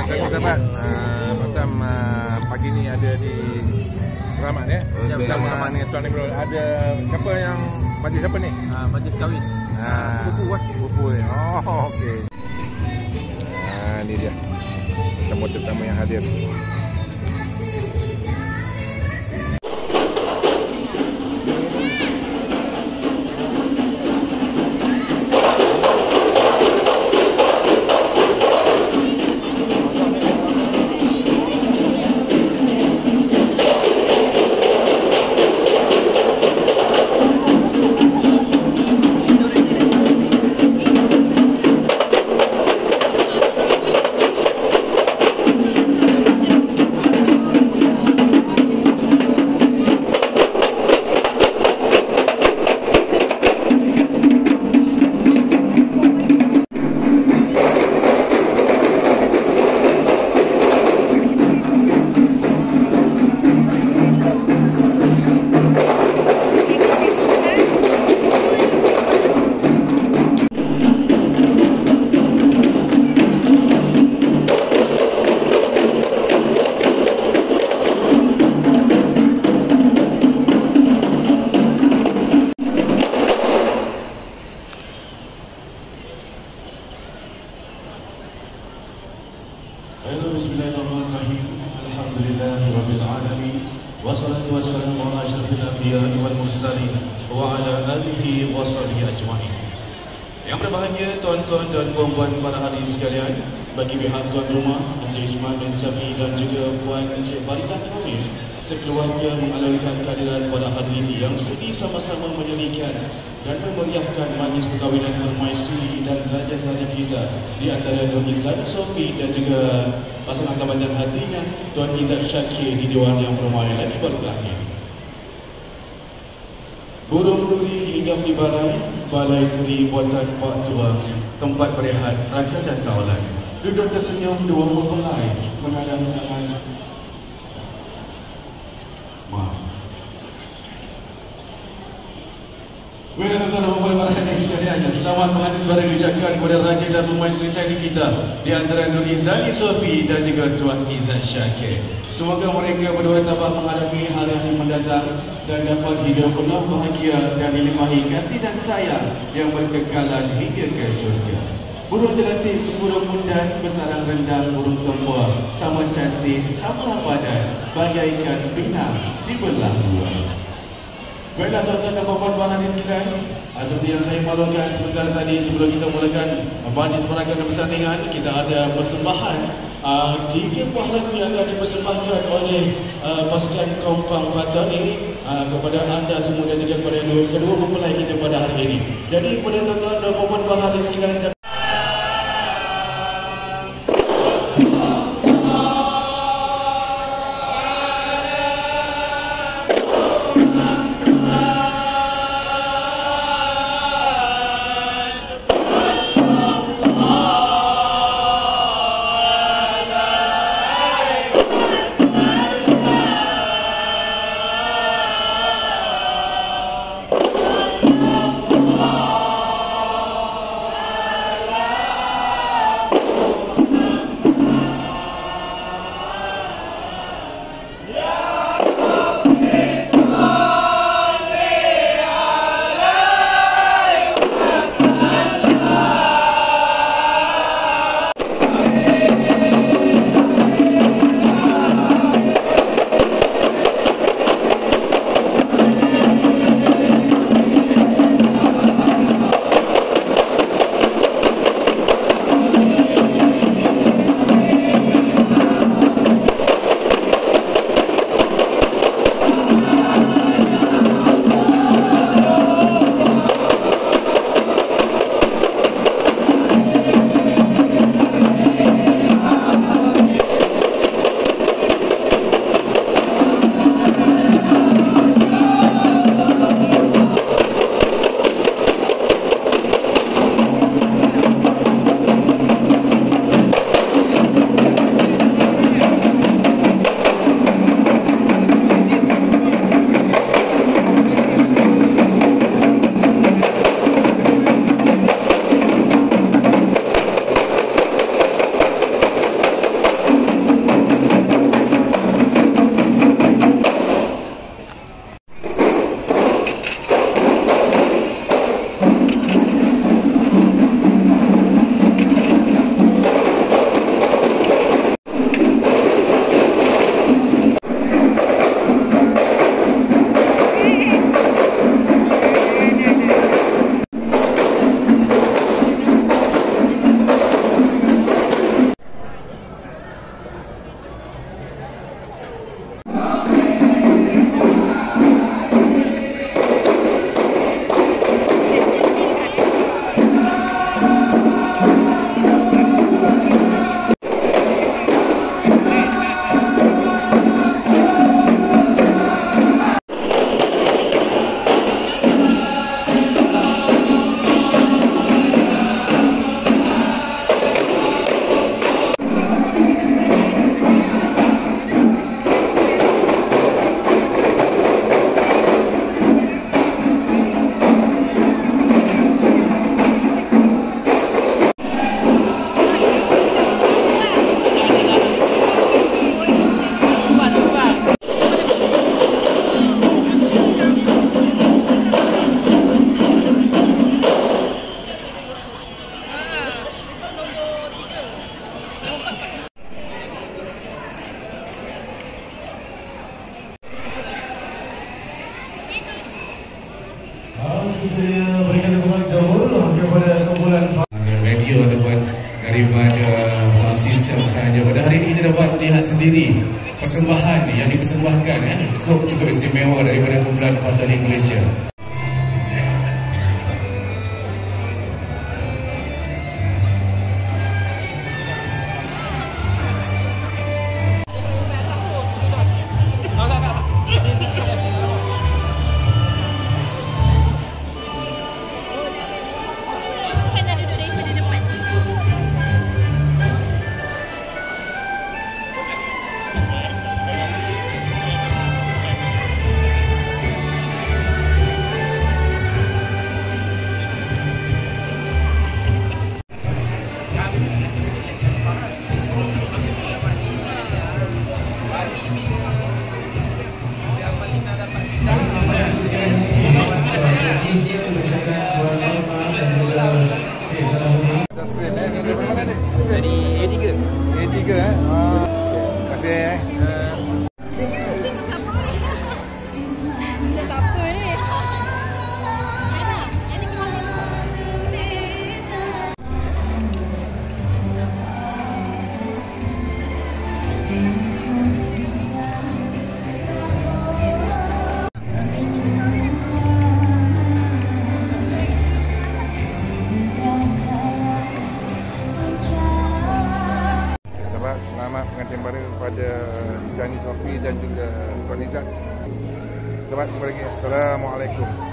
sahabat, macam pagi ni ada di Keramat ya. Bersama ni Tuan Ibrahim. Ada siapa yang majlis apa ni? Majlis kahwin. Sepupu ni. Oh, okey. Ni dia. Tetamu-tetamu yang hadir. Bismillahirrahmanirrahim. Alhamdulillahirabbil alamin. Wassalatu wassalamu ala asyrafil anbiya'i wal mursalin wa ala alihi wa sahbihi ajma'in. Yang berbahagia tuan-tuan dan puan-puan para hadirin sekalian, bagi pihak tuan rumah Encik Ismail bin Safi dan juga Puan Encik Faridah Khamis sekeluarga mengalalkan kehadiran pada hari ini yang sudi sama-sama menyerikan dan memeriahkan majlis perkahwinan permaisuri dan raja sehari kita di antara Nur Izzat Sofi dan juga pasangan tabajan hatinya Tuan Izzat Syakir di Dewan yang permai lagi barokah ini. Burung nuri hinggap di balai seri buatan Pak Tua, tempat berehat rakan dan kawalan. Duduk tersenyum dua mempelai menadam tangan. Tuan-tuan dan puan-puan para hadirin sekalian, selamat pengantin baru diucapkan kepada raja dan permaisuri sehari kita di antara Nur Izzat Sofi dan juga Tuan Izzat Syakir. Semoga mereka berdua tabah menghadapi hari-hari mendatang dan dapat hidup penuh bahagia dan dilimpahi kasih dan sayang yang berkekalan hingga ke syurga. Burung terletik seburung mundan, bersarang rendang burung tempur, sama cantik, sama badan, bagaikan pinang di belah dua. Baiklah tuan-tuan dan puan-puan bahan sekalian, seperti yang saya maklumkan sebentar tadi sebelum kita mulakan majlis peragaan dan persandingan, kita ada persembahan 3 buah lagu yang akan dipersembahkan oleh pasukan Kompang Fatani kepada anda semua dan juga kepada kedua mempelai kita pada hari ini. Jadi kepada tuan-tuan dan puan-puan bahan sekalian, kita berikan dukungan gemuruh kepada kumpulan radio ataupun daripada sound system sahaja. Pada hari ini kita dapat lihat sendiri persembahan yang dipersembahkan cukup istimewa daripada kumpulan Fatani Malaysia. Dari A3. A3 Terima kasih Macam siapa ni? Selamat pengantin baru kepada Zani Sofi dan juga Tuan Izzat. Selamat kembali lagi. Assalamualaikum.